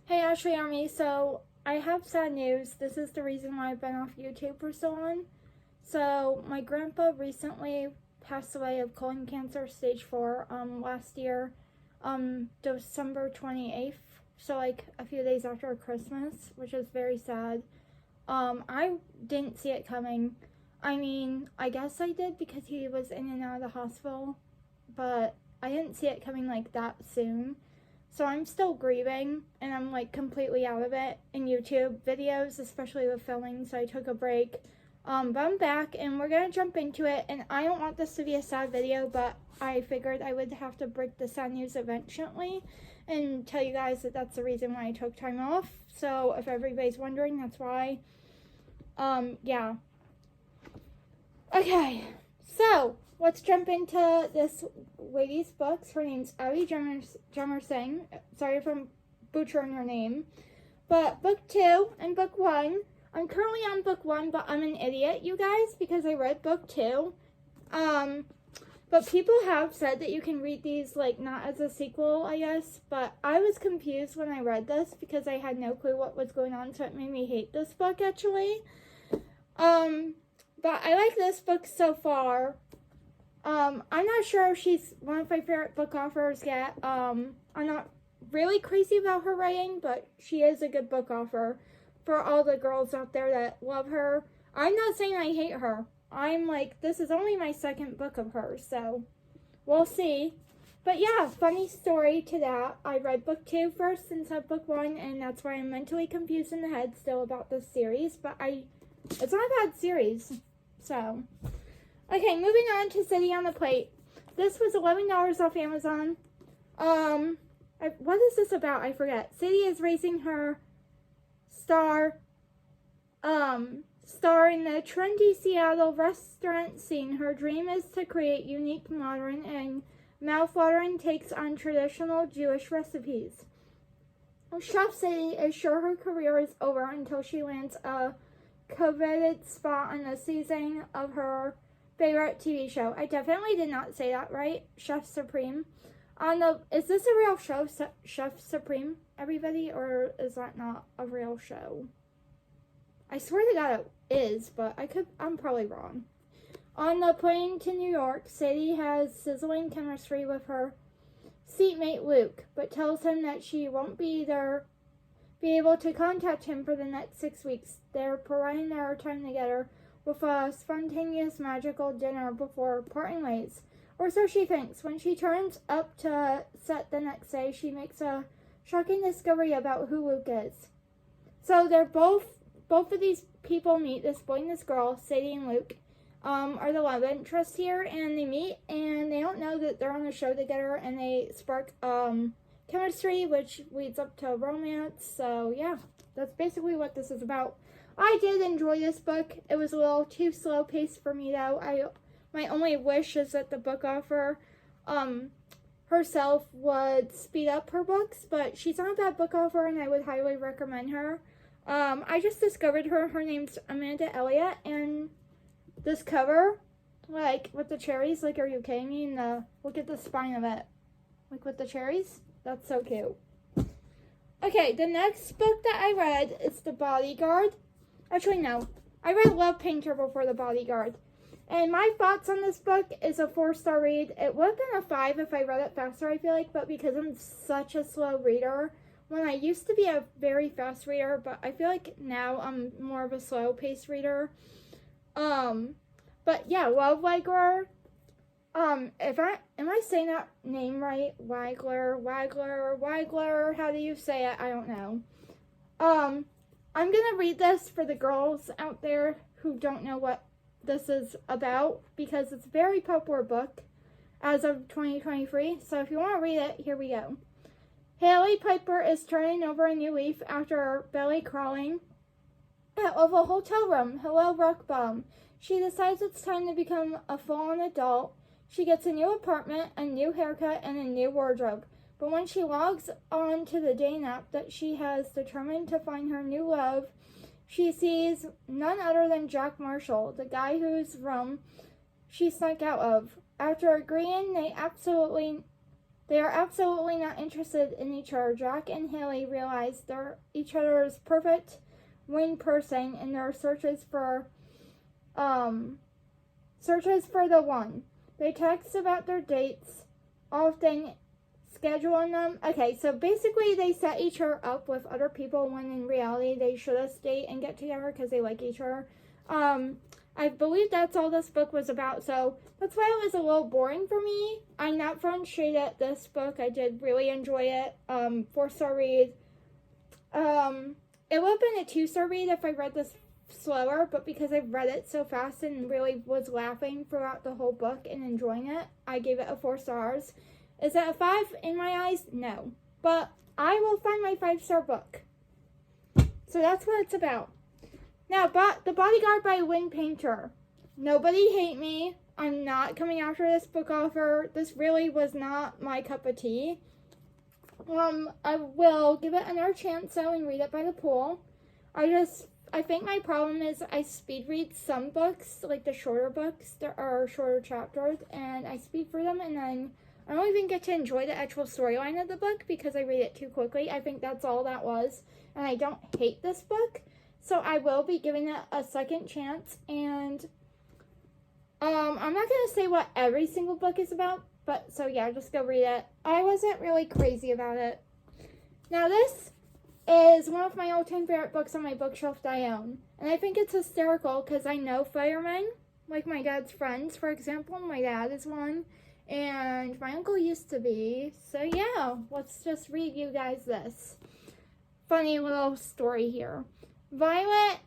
Hey Ashley Army, so I have sad news. This is the reason why I've been off YouTube for so long. So my grandpa recently passed away of colon cancer stage 4 last year, December 28th. So like a few days after Christmas, which is very sad. I didn't see it coming. I mean, I guess I did because he was in and out of the hospital, but I didn't see it coming like that soon. So I'm still grieving, and I'm like completely out of it in YouTube videos, especially with filming, so I took a break. But I'm back, and we're gonna jump into it, and I don't want this to be a sad video, but I figured I would have to break the sad news eventually, and tell you guys that that's the reason why I took time off. So if everybody's wondering, that's why. Yeah. Okay, so let's jump into this lady's books. Her name's Abby Jummer Singh. Sorry if I'm butchering her name. But book 2 and book 1. I'm currently on book 1, but I'm an idiot, you guys, because I read book 2. But people have said that you can read these, like, not as a sequel, I guess. But I was confused when I read this because I had no clue what was going on, so it made me hate this book, actually. But I like this book so far. I'm not sure if she's one of my favorite book authors yet. I'm not really crazy about her writing, but she is a good book author for all the girls out there that love her. I'm not saying I hate her. I'm like, this is only my second book of hers, so we'll see. But yeah, funny story to that. I read book 2 first instead of book 1, and that's why I'm mentally confused in the head still about this series, but it's not a bad series, so. Okay, moving on to City on the Plate. This was $11 off Amazon. What is this about? I forget. City is raising her star in the trendy Seattle restaurant scene. Her dream is to create unique, modern, and mouth-watering takes on traditional Jewish recipes. Chef City is sure her career is over until she lands a coveted spot on the season of her favorite TV show. I definitely did not say that right. Chef Supreme. Is this a real show, Chef Supreme, everybody, or is that not a real show? I swear to God it is, but I'm probably wrong. On the plane to New York, Sadie has sizzling chemistry with her seatmate Luke, but tells him that she won't be able to contact him for the next 6 weeks. They're providing their time together with a spontaneous magical dinner before parting ways. Or so she thinks. When she turns up to set the next day, she makes a shocking discovery about who Luke is. So they're both of these people meet, this boy and this girl, Sadie and Luke, are the love interest here, and they meet, and they don't know that they're on a show together, and they spark chemistry, which leads up to romance. So yeah, that's basically what this is about. I did enjoy this book. It was a little too slow paced for me though. My only wish is that the book author herself would speed up her books, but she's not a bad book author and I would highly recommend her. I just discovered her. Her name's Amanda Elliott, and this cover, like with the cherries, like, are you kidding me? And look at the spine of it, like with the cherries. That's so cute. Okay, the next book that I read is The Bodyguard. Actually, no. I read Love Painter before The Bodyguard. And my thoughts on this book is a 4-star read. It would have been a 5 if I read it faster, I feel like, but because I'm such a slow reader, when I used to be a very fast reader, but I feel like now I'm more of a slow-paced reader. But yeah, Love Wagler. Am I saying that name right? Wagler, how do you say it? I don't know. I'm gonna read this for the girls out there who don't know what this is about, because it's a very popular book as of 2023. So if you want to read it, here we go. Haley Piper is turning over a new leaf after belly crawling out of a hotel room. Hello, rock bottom. She decides it's time to become a full-on adult. She gets a new apartment, a new haircut, and a new wardrobe. But when she logs on to the dating app that she has determined to find her new love, she sees none other than Jack Marshall, the guy whose room she snuck out of. After agreeing, they absolutely They are absolutely not interested in each other. Jack and Haley realize they're each other's perfect winged person in their searches for the one. They text about their dates, often scheduling them. Okay, so basically they set each other up with other people when in reality they should have stayed and get together because they like each other. I believe that's all this book was about, so that's why it was a little boring for me. I'm not throwing shade at this book. I did really enjoy it. 4-star read. It would have been a 2-star read if I read this slower, but because I read it so fast and really was laughing throughout the whole book and enjoying it, I gave it a 4 stars. Is that a 5 in my eyes? No. But I will find my 5-star book. So that's what it's about. Now, The Bodyguard by Wing Painter. Nobody hate me. I'm not coming after this book author. This really was not my cup of tea. I will give it another chance though and read it by the pool. I think my problem is I speed read some books, like the shorter books. There are shorter chapters, and I speed through them, and then I don't even get to enjoy the actual storyline of the book because I read it too quickly. I think that's all that was, and I don't hate this book. So I will be giving it a second chance, and I'm not going to say what every single book is about, but so yeah, just go read it. I wasn't really crazy about it. Now this is one of my all-time favorite books on my bookshelf that I own, and I think it's hysterical because I know firemen, like my dad's friends, for example. My dad is one, and my uncle used to be, so yeah, let's just read you guys this funny little story here. Violet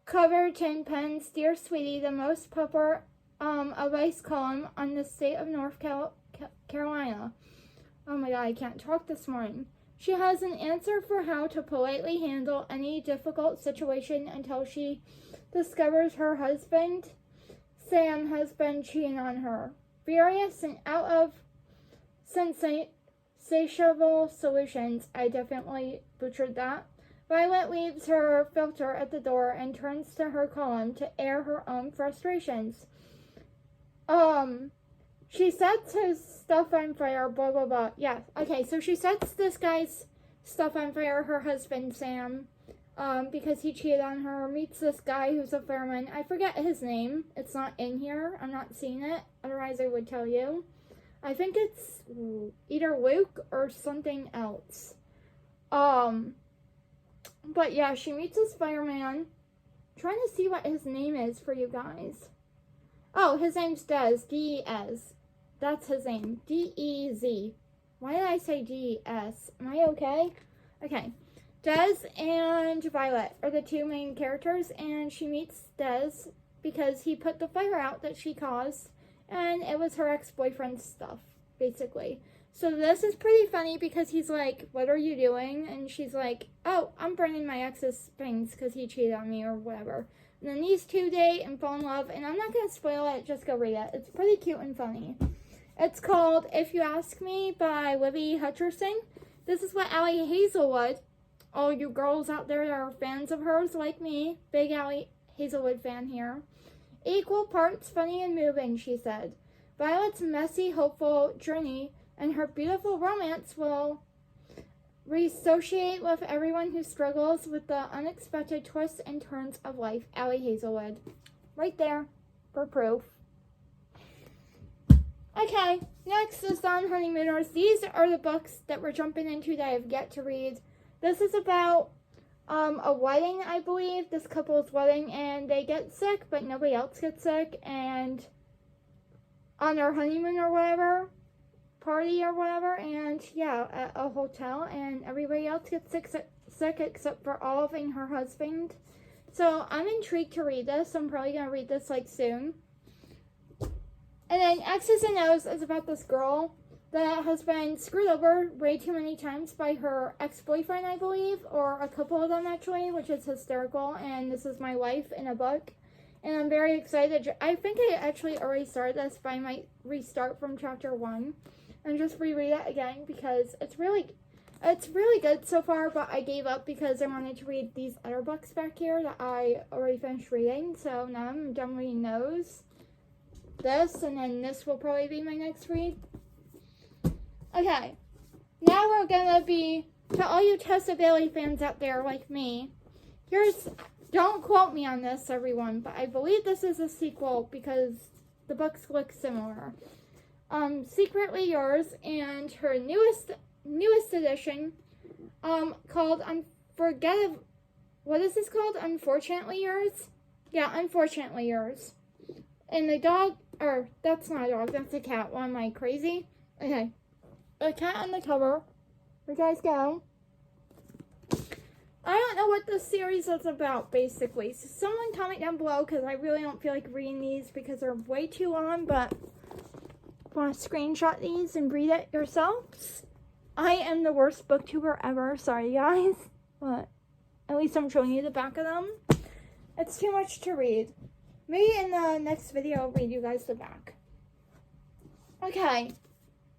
Coverton pens Dear Sweetie, the most popular advice column on the state of North Carolina. Oh my god, I can't talk this morning. She has an answer for how to politely handle any difficult situation until she discovers her husband, Sam, has been cheating on her. Furious and out of sensational solutions. I definitely butchered that. Violet leaves her filter at the door and turns to her column to air her own frustrations. She sets his stuff on fire, blah, blah, blah. Yeah, okay, so she sets this guy's stuff on fire, her husband, Sam, because he cheated on her, meets this guy who's a fireman. I forget his name. It's not in here. I'm not seeing it. Otherwise, I would tell you. I think it's either Luke or something else. But yeah, she meets this fireman. I'm trying to see what his name is for you guys. Oh, his name's Des. D-E-S. That's his name. D-E-Z. Why did I say D-E-S? Am I okay? Okay. Des and Violet are the two main characters, and she meets Des because he put the fire out that she caused, and it was her ex-boyfriend's stuff, basically. So this is pretty funny because he's like, what are you doing? And she's like, oh, I'm burning my ex's things because he cheated on me or whatever. And then these two date and fall in love. And I'm not going to spoil it. Just go read it. It's pretty cute and funny. It's called If You Ask Me by Libby Hutcherson. This is what Allie Hazelwood, all you girls out there that are fans of hers like me, big Allie Hazelwood fan here. Equal parts funny and moving, she said. Violet's messy, hopeful journey and her beautiful romance will reassociate with everyone who struggles with the unexpected twists and turns of life. Allie Hazelwood. Right there for proof. Okay, next is On Honeymooners. These are the books that we're jumping into that I have yet to read. This is about a wedding, I believe. This couple's wedding, and they get sick, but nobody else gets sick. And on their honeymoon or whatever, party or whatever, and yeah, at a hotel, and everybody else gets sick except for Olive and her husband. So I'm intrigued to read this. I'm probably gonna read this like soon. And then X's and O's is about this girl that has been screwed over way too many times by her ex-boyfriend, I believe, or a couple of them actually, which is hysterical. And this is my life in a book, and I'm very excited. I think I actually already started this, but I might restart from chapter 1 and just reread it again because it's really good so far. But I gave up because I wanted to read these other books back here that I already finished reading. So now I'm done reading those. This, and then this will probably be my next read. Okay, now we're gonna be, to all you Tessa Bailey fans out there like me, don't quote me on this, everyone, but I believe this is a sequel because the books look similar. Secretly Yours, and her newest edition, called what is this called? Unfortunately Yours? Yeah, Unfortunately Yours. And the dog, or that's not a dog, that's a cat. Why am I crazy? Okay. A cat on the cover. You guys go. I don't know what this series is about, basically. So someone comment down below, because I really don't feel like reading these because they're way too long, but want to screenshot these and read it yourselves. I am the worst booktuber ever. Sorry, guys. But at least I'm showing you the back of them. It's too much to read. Maybe in the next video I'll read you guys the back. Okay.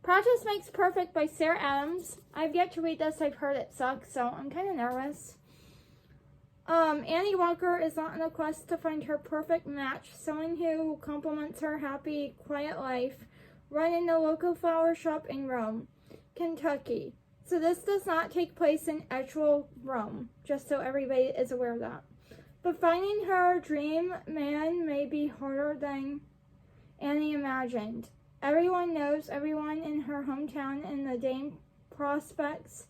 Practice Makes Perfect by Sarah Adams. I've yet to read this. I've heard it sucks, so I'm kind of nervous. Annie Walker is on a quest to find her perfect match, someone who complements her happy, quiet life, running a local flower shop in Rome, Kentucky. So this does not take place in actual Rome, just so everybody is aware of that. But finding her dream man may be harder than Annie imagined. Everyone knows everyone in her hometown, and the dating prospects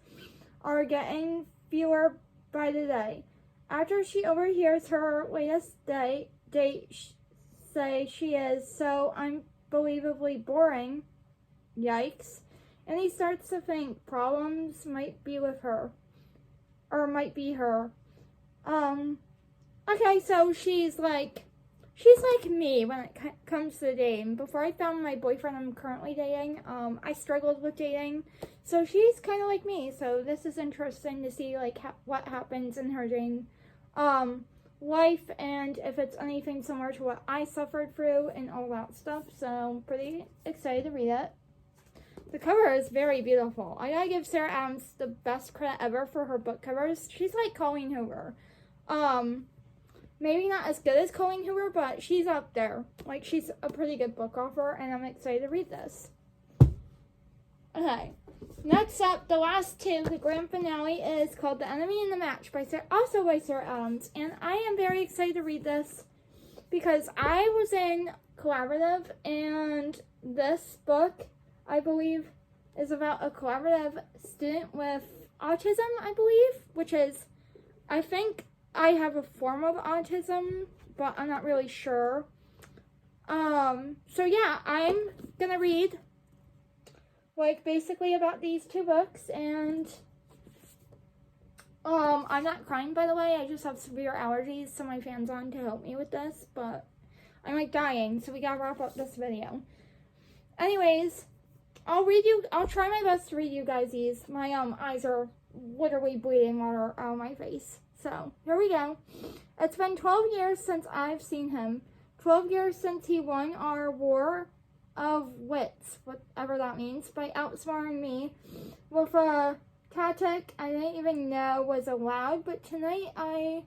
are getting fewer by the day. After she overhears her latest date say she is so unbelievably boring, yikes, and he starts to think problems might be with her, or might be her. Okay, so she's like me when it comes to dating. Before I found my boyfriend I'm currently dating, I struggled with dating. So she's kind of like me. So this is interesting to see like what happens in her dating life, and if it's anything similar to what I suffered through and all that stuff. So I'm pretty excited to read it. The cover is very beautiful. I gotta give Sarah Adams the best credit ever for her book covers. She's like Colleen Hoover. Maybe not as good as Colleen Hoover, but she's up there. Like, she's a pretty good book author, and I'm excited to read this. Okay. Next up, the last two, the grand finale, is called The Enemy in the Match, also by Sarah Adams. And I am very excited to read this because I was in collaborative, and this book, I believe, is about a collaborative student with autism, I believe, which is, I think, I have a form of autism, but I'm not really sure. So yeah, I'm gonna read, like, basically about these two books, and, I'm not crying, by the way. I just have severe allergies, so my fan's on to help me with this, but I'm, like, dying, so we gotta wrap up this video. Anyways, I'll try my best to read you guys these. My, eyes are literally bleeding water out of my face. So, here we go. It's been 12 years since I've seen him. 12 years since he won our war of wits, whatever that means, by outsmarting me with a tactic I didn't even know was allowed. But tonight I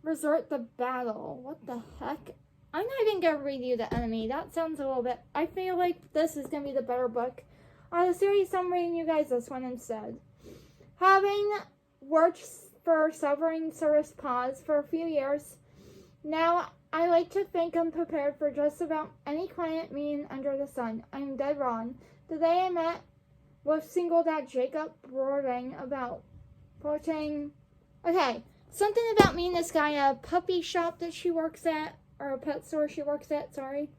resort the battle. What the heck? I'm not even going to read you The Enemy. That sounds a little bit... I feel like this is going to be the better book. On the series, I'm reading you guys this one instead. Having worked for Sovereign Service Pause for a few years now, I like to think I'm prepared for just about any client meeting under the sun. I'm dead wrong. The day I met with single dad Jacob roaring about poaching. Okay, something about me and this guy at a puppy shop that she works at, or a pet store she works at, sorry.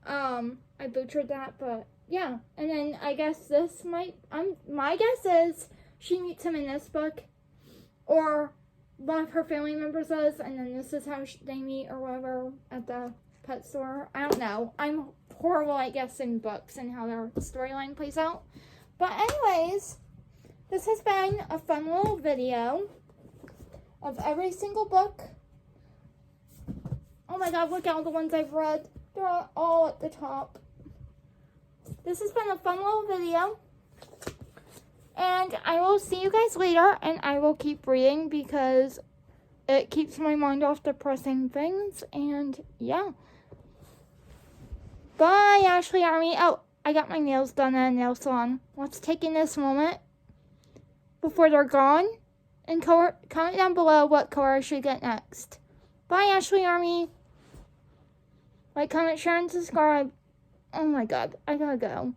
I butchered that, but yeah. And then I guess this my guess is she meets him in this book, or one of her family members does, and then this is how they meet or whatever at the pet store. I don't know. I'm horrible at guessing books and how their storyline plays out. But anyways, this has been a fun little video of every single book. Oh my god, look at all the ones I've read. They're all at the top. This has been a fun little video. And I will see you guys later, and I will keep reading because it keeps my mind off depressing things, and yeah. Bye, Ashley Army. Oh, I got my nails done at a nail salon. Let's take in this moment before they're gone. And comment down below what color I should get next. Bye, Ashley Army. Like, comment, share, and subscribe. Oh my god, I gotta go.